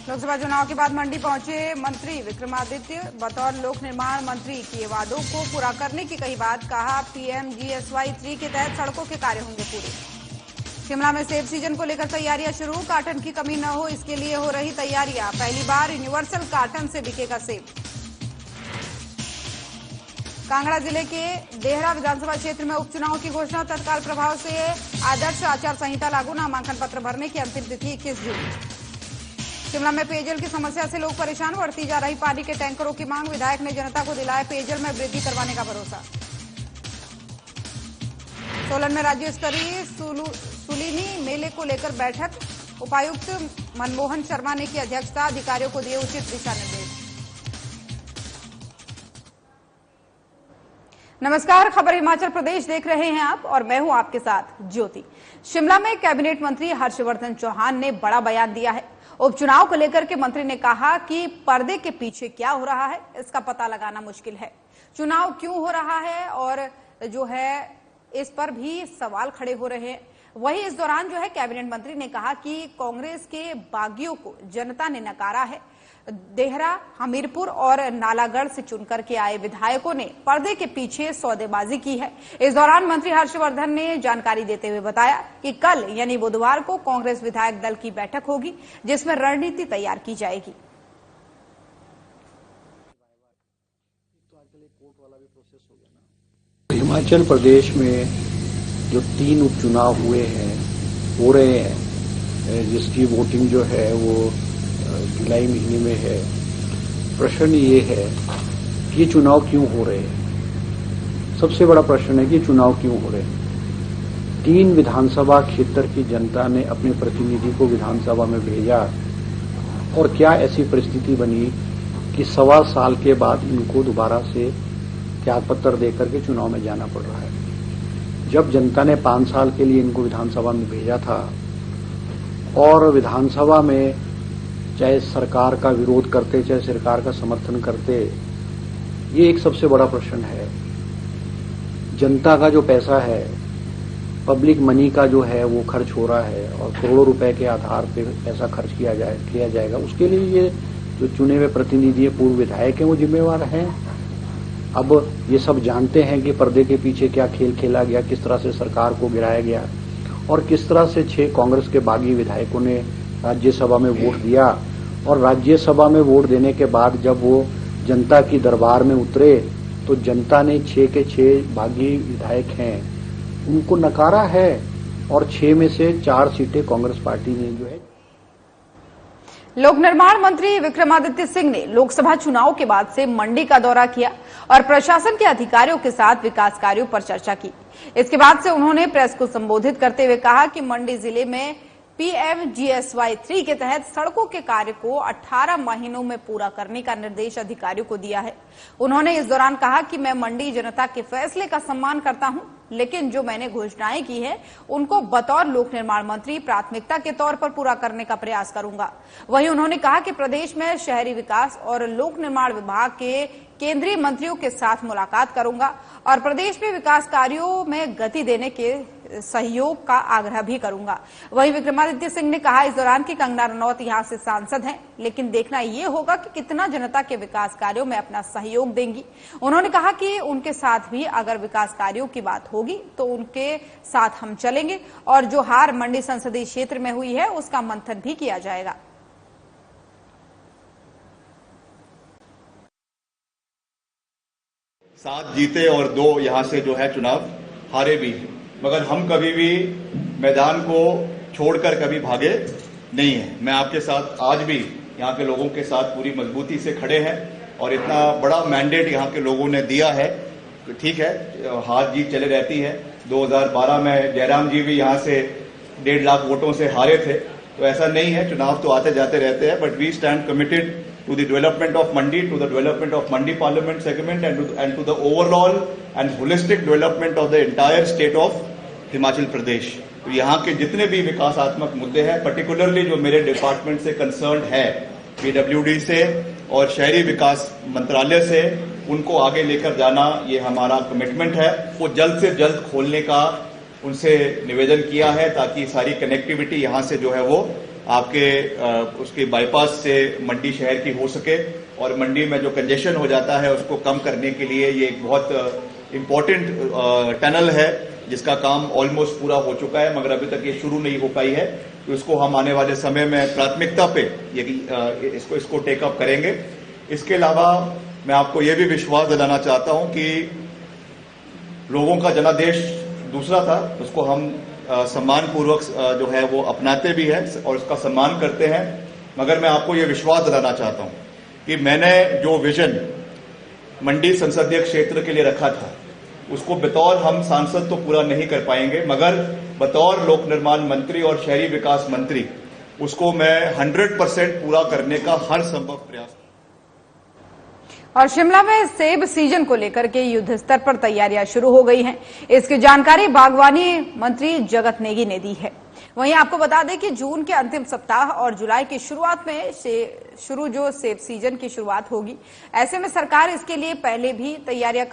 लोकसभा चुनाव के बाद मंडी पहुंचे मंत्री विक्रमादित्य। बतौर लोक निर्माण मंत्री किए वादों को पूरा करने की कही बात। कहा PMGSY 3 के तहत सड़कों के कार्य होंगे पूरे। शिमला में सेब सीजन को लेकर तैयारियां शुरू। काटन की कमी न हो इसके लिए हो रही तैयारियां। पहली बार यूनिवर्सल काटन से बिकेगा सेब। कांगड़ा जिले के देहरा विधानसभा क्षेत्र में उपचुनाव की घोषणा। तत्काल प्रभाव से आदर्श आचार संहिता लागू। नामांकन पत्र भरने की अंतिम तिथि 21 जून। शिमला में पेयजल की समस्या से लोग परेशान। बढ़ती जा रही पानी के टैंकरों की मांग। विधायक ने जनता को दिलाया पेयजल में वृद्धि करवाने का भरोसा। सोलन में राज्य स्तरीय सुलीनी मेले को लेकर बैठक। उपायुक्त मनमोहन शर्मा ने की अध्यक्षता। अधिकारियों को दिए उचित दिशा निर्देश। नमस्कार, खबर हिमाचल प्रदेश देख रहे हैं आप और मैं हूं आपके साथ ज्योति। शिमला में कैबिनेट मंत्री हर्षवर्धन चौहान ने बड़ा बयान दिया है। उपचुनाव को लेकर के मंत्री ने कहा कि पर्दे के पीछे क्या हो रहा है इसका पता लगाना मुश्किल है। चुनाव क्यों हो रहा है और जो है इस पर भी सवाल खड़े हो रहे हैं। वहीं इस दौरान जो है कैबिनेट मंत्री ने कहा कि कांग्रेस के बागियों को जनता ने नकारा है। देहरा, हमीरपुर और नालागढ़ से चुनकर के आए विधायकों ने पर्दे के पीछे सौदेबाजी की है। इस दौरान मंत्री हर्षवर्धन ने जानकारी देते हुए बताया कि कल यानी बुधवार को कांग्रेस विधायक दल की बैठक होगी जिसमें रणनीति तैयार की जाएगी। हिमाचल प्रदेश में जो 3 उपचुनाव हो रहे हैं जिसकी वोटिंग जो है वो जुलाई महीने में है। प्रश्न ये है कि ये चुनाव क्यों हो रहे हैं। सबसे बड़ा प्रश्न है कि चुनाव क्यों हो रहे हैं। 3 विधानसभा क्षेत्र की जनता ने अपने प्रतिनिधि को विधानसभा में भेजा और क्या ऐसी परिस्थिति बनी कि 1.25 साल के बाद इनको दोबारा से त्यागपत्र देकर के चुनाव में जाना पड़ रहा है। जब जनता ने 5 साल के लिए इनको विधानसभा में भेजा था और विधानसभा में चाहे सरकार का विरोध करते चाहे सरकार का समर्थन करते, ये एक सबसे बड़ा प्रश्न है। जनता का जो पैसा है, पब्लिक मनी का जो है वो खर्च हो रहा है और करोड़ों रुपए के आधार पे पैसा खर्च किया जाएगा। उसके लिए ये जो चुने हुए प्रतिनिधि पूर्व विधायक हैं वो जिम्मेवार हैं। अब ये सब जानते हैं कि पर्दे के पीछे क्या खेल खेला गया, किस तरह से सरकार को गिराया गया और किस तरह से 6 कांग्रेस के बागी विधायकों ने राज्यसभा में वोट दिया। और राज्यसभा में वोट देने के बाद जब वो जनता की दरबार में उतरे तो जनता ने 6 के 6 बागी विधायक हैं उनको नकारा है और 6 में से 4 सीटें कांग्रेस पार्टी ने जो है। लोक निर्माण मंत्री विक्रमादित्य सिंह ने लोकसभा चुनाव के बाद से मंडी का दौरा किया और प्रशासन के अधिकारियों के साथ विकास कार्यों पर चर्चा की। इसके बाद से उन्होंने प्रेस को संबोधित करते हुए कहा कि मंडी जिले में PMGSY 3 के तहत सड़कों के कार्य को 18 महीनों में पूरा करने का निर्देश अधिकारियों को दिया है। उन्होंने इस दौरान कहा कि मैं मंडी जनता के फैसले का सम्मान करता हूं, लेकिन जो मैंने घोषणाएं की है उनको बतौर लोक निर्माण मंत्री प्राथमिकता के तौर पर पूरा करने का प्रयास करूंगा। वहीं उन्होंने कहा कि प्रदेश में शहरी विकास और लोक निर्माण विभाग के केंद्रीय मंत्रियों के साथ मुलाकात करूंगा और प्रदेश में विकास कार्यों में गति देने के सहयोग का आग्रह भी करूंगा। वहीं विक्रमादित्य सिंह ने कहा इस दौरान की कंगना रनौत यहां से सांसद हैं, लेकिन देखना ये होगा कि कितना जनता के विकास कार्यों में अपना सहयोग देंगी। उन्होंने कहा कि उनके साथ भी अगर विकास कार्यों की बात होगी तो उनके साथ हम चलेंगे और जो हार मंडी संसदीय क्षेत्र में हुई है उसका मंथन भी किया जाएगा। 7 जीते और 2 यहाँ से जो है चुनाव हारे भी, मगर हम कभी भी मैदान को छोड़कर कभी भागे नहीं है। मैं आपके साथ आज भी यहाँ के लोगों के साथ पूरी मजबूती से खड़े हैं और इतना बड़ा मैंडेट यहाँ के लोगों ने दिया है। ठीक है, हार जीत चले रहती है। 2012 में जयराम जी भी यहाँ से 1.5 लाख वोटों से हारे थे, तो ऐसा नहीं है, चुनाव तो आते जाते रहते हैं। But we stand committed to the development of Mandi, to the development of Mandi Parliament segment and to the overall and holistic development of the entire state of Himachal Pradesh. तो यहाँ के जितने भी विकासात्मक मुद्दे हैं, पर्टिकुलरली जो मेरे डिपार्टमेंट से कंसर्न है, PWD से और शहरी विकास मंत्रालय से, उनको आगे लेकर जाना ये हमारा कमिटमेंट है। वो जल्द से जल्द खोलने का उनसे निवेदन किया है ताकि सारी कनेक्टिविटी यहाँ से जो है वो आपके उसके बाईपास से मंडी शहर की हो सके और मंडी में जो कंजेशन हो जाता है उसको कम करने के लिए ये एक बहुत इम्पोर्टेंट टनल है जिसका काम ऑलमोस्ट पूरा हो चुका है, मगर अभी तक ये शुरू नहीं हो पाई है। तो इसको हम आने वाले समय में प्राथमिकता पे इसको टेकअप करेंगे। इसके अलावा मैं आपको ये भी विश्वास दिलाना चाहता हूं कि लोगों का जनादेश दूसरा था, उसको हम सम्मान पूर्वक जो है वो अपनाते भी हैं और उसका सम्मान करते हैं। मगर मैं आपको ये विश्वास दिलाना चाहता हूं कि मैंने जो विजन मंडी संसदीय क्षेत्र के लिए रखा था उसको बतौर हम सांसद तो पूरा नहीं कर पाएंगे, मगर बतौर लोक निर्माण मंत्री और शहरी विकास मंत्री उसको मैं 100% पूरा करने का हर संभव प्रयास। और शिमला में सेब सीजन को लेकर के युद्ध स्तर पर तैयारियां शुरू हो गई हैं। इसकी जानकारी बागवानी मंत्री जगत नेगी ने दी है। वहीं आपको बता दें कि जून के अंतिम सप्ताह और जुलाई की शुरुआत में जो सेब सीजन की शुरुआत होगी, ऐसे में सरकार इसके लिए पहले भी तैयारियां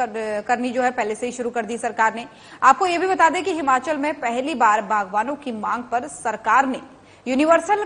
करनी जो है पहले से ही शुरू कर दी सरकार ने। आपको ये भी बता दें कि हिमाचल में पहली बार बागवानों की मांग पर सरकार ने यूनिवर्सल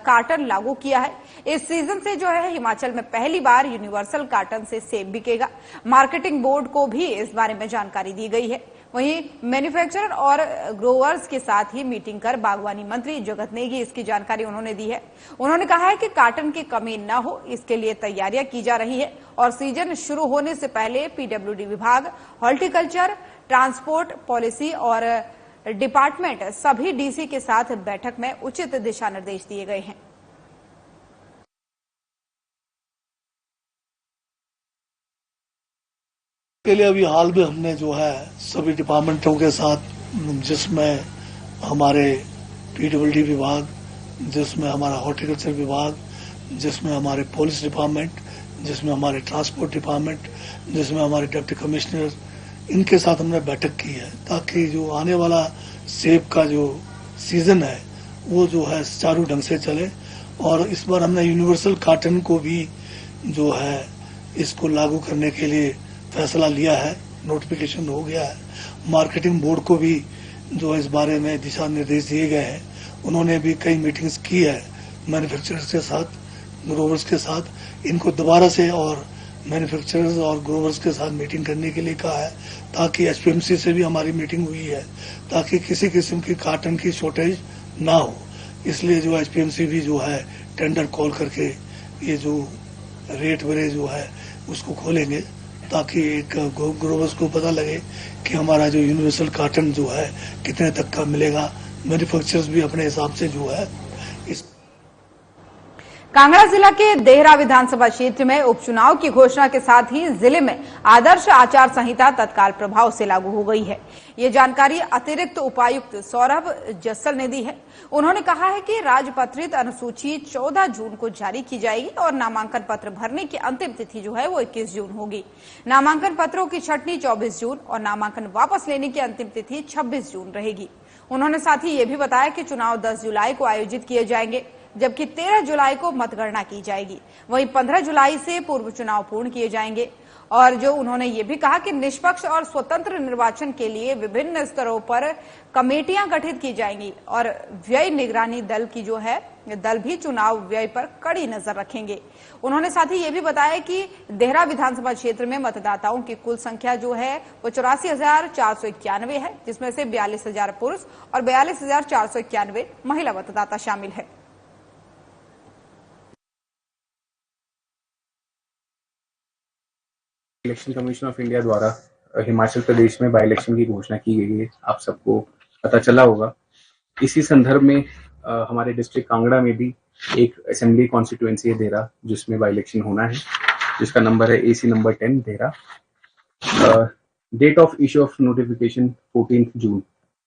कार्टन लागू किया है। इस सीजन से जो है हिमाचल में पहली बार यूनिवर्सल कार्टन से सेब बिकेगा। मार्केटिंग बोर्ड को भी इस बारे में जानकारी दी गई है। वहीं मैन्युफैक्चरर और ग्रोवर्स के साथ ही मीटिंग कर बागवानी मंत्री जगत नेगी इसकी जानकारी उन्होंने दी है। उन्होंने कहा है कि कार्टन की कमी न हो, इसके लिए तैयारियां की जा रही है और सीजन शुरू होने से पहले पीडब्ल्यूडी विभाग, हॉर्टिकल्चर, ट्रांसपोर्ट, पॉलिसी और डिपार्टमेंट सभी डीसी के साथ बैठक में उचित दिशा निर्देश दिए गए हैं। के लिए अभी हाल में हमने जो है सभी डिपार्टमेंटों के साथ, जिसमें हमारे पीडब्ल्यूडी विभाग, जिसमें हमारा हॉर्टिकल्चर विभाग, जिसमें हमारे पुलिस डिपार्टमेंट, जिसमें हमारे ट्रांसपोर्ट डिपार्टमेंट, जिसमें हमारे डिप्टी कमिश्नर, इनके साथ हमने बैठक की है ताकि जो आने वाला सेब का जो सीजन है वो जो है सुचारू ढंग से चले। और इस बार हमने यूनिवर्सल कार्टन को भी जो है इसको लागू करने के लिए फैसला लिया है, नोटिफिकेशन हो गया है। मार्केटिंग बोर्ड को भी जो इस बारे में दिशा निर्देश दिए गए हैं। उन्होंने भी कई मीटिंग्स की है मैन्युफैक्चरर्स के साथ, ग्रोवर्स के साथ। इनको दोबारा से और मैन्युफैक्चरर्स और ग्रोवर्स के साथ मीटिंग करने के लिए कहा है ताकि एचपीएमसी से भी हमारी मीटिंग हुई है ताकि किसी किस्म की कार्टन की शॉर्टेज ना हो। इसलिए जो एचपीएमसी भी जो है टेंडर कॉल करके ये जो रेट वगैरह जो है उसको खोलेंगे ताकि एक ग्रोवर्स को पता लगे कि हमारा जो यूनिवर्सल कार्टन जो है कितने तक का मिलेगा। मैन्युफैक्चरर्स भी अपने हिसाब से जो है इस। कांगड़ा जिला के देहरा विधानसभा क्षेत्र में उपचुनाव की घोषणा के साथ ही जिले में आदर्श आचार संहिता तत्काल प्रभाव से लागू हो गई है। ये जानकारी अतिरिक्त उपायुक्त सौरभ जस्सल ने दी है। उन्होंने कहा है कि राजपत्रित अनुसूची 14 जून को जारी की जाएगी और नामांकन पत्र भरने की अंतिम तिथि जो है वो 21 जून होगी। नामांकन पत्रों की छंटनी 24 जून और नामांकन वापस लेने की अंतिम तिथि 26 जून रहेगी। उन्होंने साथ ही ये भी बताया कि चुनाव 10 जुलाई को आयोजित किए जाएंगे, जबकि 13 जुलाई को मतगणना की जाएगी। वहीं 15 जुलाई से पूर्व चुनाव पूर्ण किए जाएंगे। और जो उन्होंने ये भी कहा कि निष्पक्ष और स्वतंत्र निर्वाचन के लिए विभिन्न स्तरों पर कमेटियां गठित की जाएंगी और व्यय निगरानी दल की जो है दल भी चुनाव व्यय पर कड़ी नजर रखेंगे। उन्होंने साथ ही ये भी बताया कि देहरा विधानसभा क्षेत्र में मतदाताओं की कुल संख्या जो है वो 84,491 है, जिसमें से 42,000 पुरुष और 42,491 महिला मतदाता शामिल है। इलेक्शन कमीशन ऑफ इंडिया द्वारा हिमाचल प्रदेश में बाई इलेक्शन की घोषणा की गई है, आप सबको पता चला होगा। इसी संदर्भ में हमारे डिस्ट्रिक्ट कांगड़ा में भी एक असेंबली कॉन्स्टिट्यूएंसी है देहरा, जिसमें बाई इलेक्शन होना है, जिसका नंबर है AC number 10 Dehra. Date of issue of notification 14 जून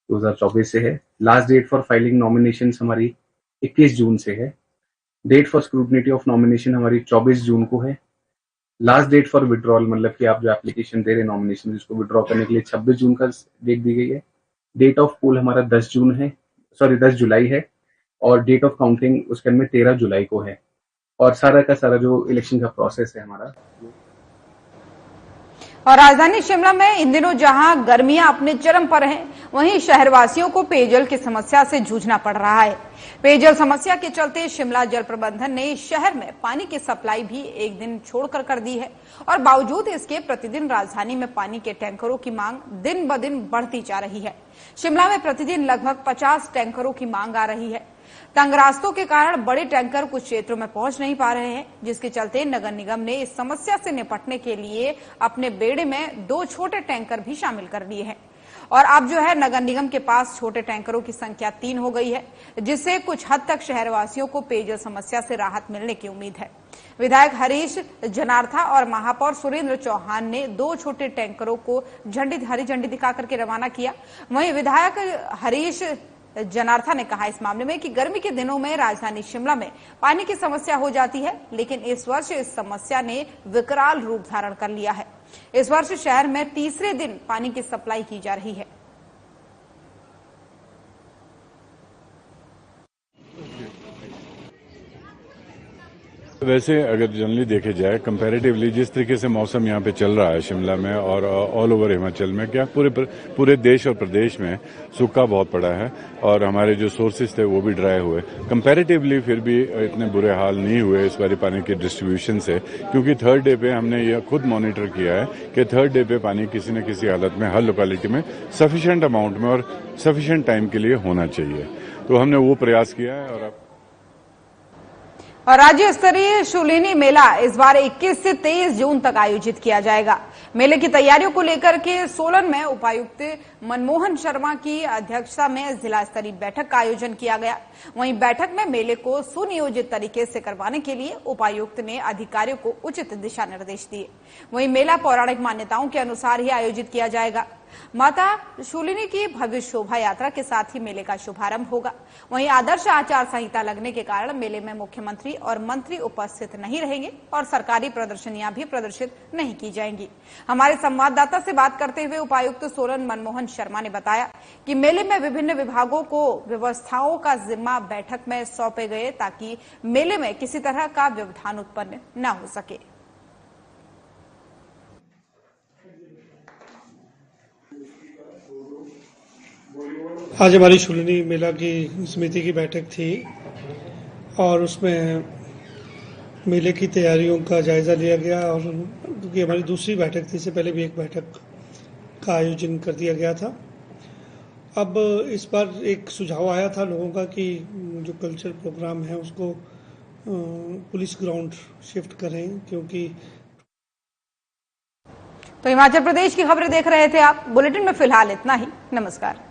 2024 से है। Last date for filing nomination हमारी 21 जून से है। Date for scrutiny of nomination हमारी 24 जून को है। लास्ट डेट फॉर विड्रॉल, मतलब कि आप जो एप्लीकेशन दे रहे नॉमिनेशन जिसको विड्रॉ करने के लिए 26 जून का डेट दी गई है। डेट ऑफ पोल हमारा 10 जुलाई है और डेट ऑफ काउंटिंग उसके अंदर 13 जुलाई को है। और सारा का सारा जो इलेक्शन का प्रोसेस है हमारा। और राजधानी शिमला में इन दिनों जहां गर्मियां अपने चरम पर हैं, वहीं शहरवासियों को पेयजल की समस्या से जूझना पड़ रहा है। पेयजल समस्या के चलते शिमला जल प्रबंधन ने शहर में पानी की सप्लाई भी एक दिन छोड़कर कर दी है और बावजूद इसके प्रतिदिन राजधानी में पानी के टैंकरों की मांग दिन ब दिन बढ़ती जा रही है। शिमला में प्रतिदिन लगभग 50 टैंकरों की मांग आ रही है। तंग रास्तों के कारण बड़े टैंकर कुछ क्षेत्रों में पहुंच नहीं पा रहे हैं, जिसके चलते नगर निगम ने इस समस्या से निपटने के लिए अपने बेड़े में 2 छोटे टैंकर भी शामिल कर लिए हैं और अब जो है नगर निगम के पास छोटे टैंकरों की संख्या 3 हो गई है, जिससे कुछ हद तक शहरवासियों को पेयजल समस्या से राहत मिलने की उम्मीद है। विधायक हरीश जनार्था और महापौर सुरेंद्र चौहान ने 2 छोटे टैंकरों को हरी झंडी दिखाकर के रवाना किया। वहीं विधायक हरीश जनार्था ने कहा इस मामले में कि गर्मी के दिनों में राजधानी शिमला में पानी की समस्या हो जाती है, लेकिन इस वर्ष इस समस्या ने विकराल रूप धारण कर लिया है। इस वर्ष शहर में तीसरे दिन पानी की सप्लाई की जा रही है। वैसे अगर जनरली देखे जाए कंपैरेटिवली जिस तरीके से मौसम यहाँ पे चल रहा है शिमला में और ऑल ओवर हिमाचल में, क्या पूरे देश और प्रदेश में सूखा बहुत पड़ा है और हमारे जो सोर्सेज थे वो भी ड्राई हुए। कंपैरेटिवली फिर भी इतने बुरे हाल नहीं हुए इस बारी पानी के डिस्ट्रीब्यूशन से, क्योंकि थर्ड डे पे हमने ये खुद मॉनिटर किया है कि थर्ड डे पे पानी किसी न किसी हालत में हर लोकेलिटी में सफिशिएंट अमाउंट में और सफिशिएंट टाइम के लिए होना चाहिए। तो हमने वो प्रयास किया है। और राज्य स्तरीय शूलिनी मेला इस बार 21 से 23 जून तक आयोजित किया जाएगा। मेले की तैयारियों को लेकर के सोलन में उपायुक्त मनमोहन शर्मा की अध्यक्षता में जिला स्तरीय बैठक का आयोजन किया गया। वहीं बैठक में मेले को सुनियोजित तरीके से करवाने के लिए उपायुक्त ने अधिकारियों को उचित दिशा निर्देश दिए। वहीं मेला पौराणिक मान्यताओं के अनुसार ही आयोजित किया जाएगा। माता शूलिनी की भव्य शोभा यात्रा के साथ ही मेले का शुभारंभ होगा। वहीं आदर्श आचार संहिता लगने के कारण मेले में मुख्यमंत्री और मंत्री उपस्थित नहीं रहेंगे और सरकारी प्रदर्शनियां भी प्रदर्शित नहीं की जाएंगी। हमारे संवाददाता से बात करते हुए उपायुक्त सोलन मनमोहन शर्मा ने बताया कि मेले में विभिन्न विभागों को व्यवस्थाओं का जिम्मा बैठक में सौंपे गए ताकि मेले में किसी तरह का व्यवधान उत्पन्न न हो सके। आज हमारी शूलिनी मेला की समिति की बैठक थी और उसमें मेले की तैयारियों का जायजा लिया गया और क्योंकि हमारी दूसरी बैठक थी, इससे पहले भी एक बैठक का आयोजन कर दिया गया था। अब इस बार एक सुझाव आया था लोगों का कि जो कल्चर प्रोग्राम है उसको पुलिस ग्राउंड शिफ्ट करें, क्योंकि तो हिमाचल प्रदेश की खबरें देख रहे थे आप। बुलेटिन में फिलहाल इतना ही। नमस्कार।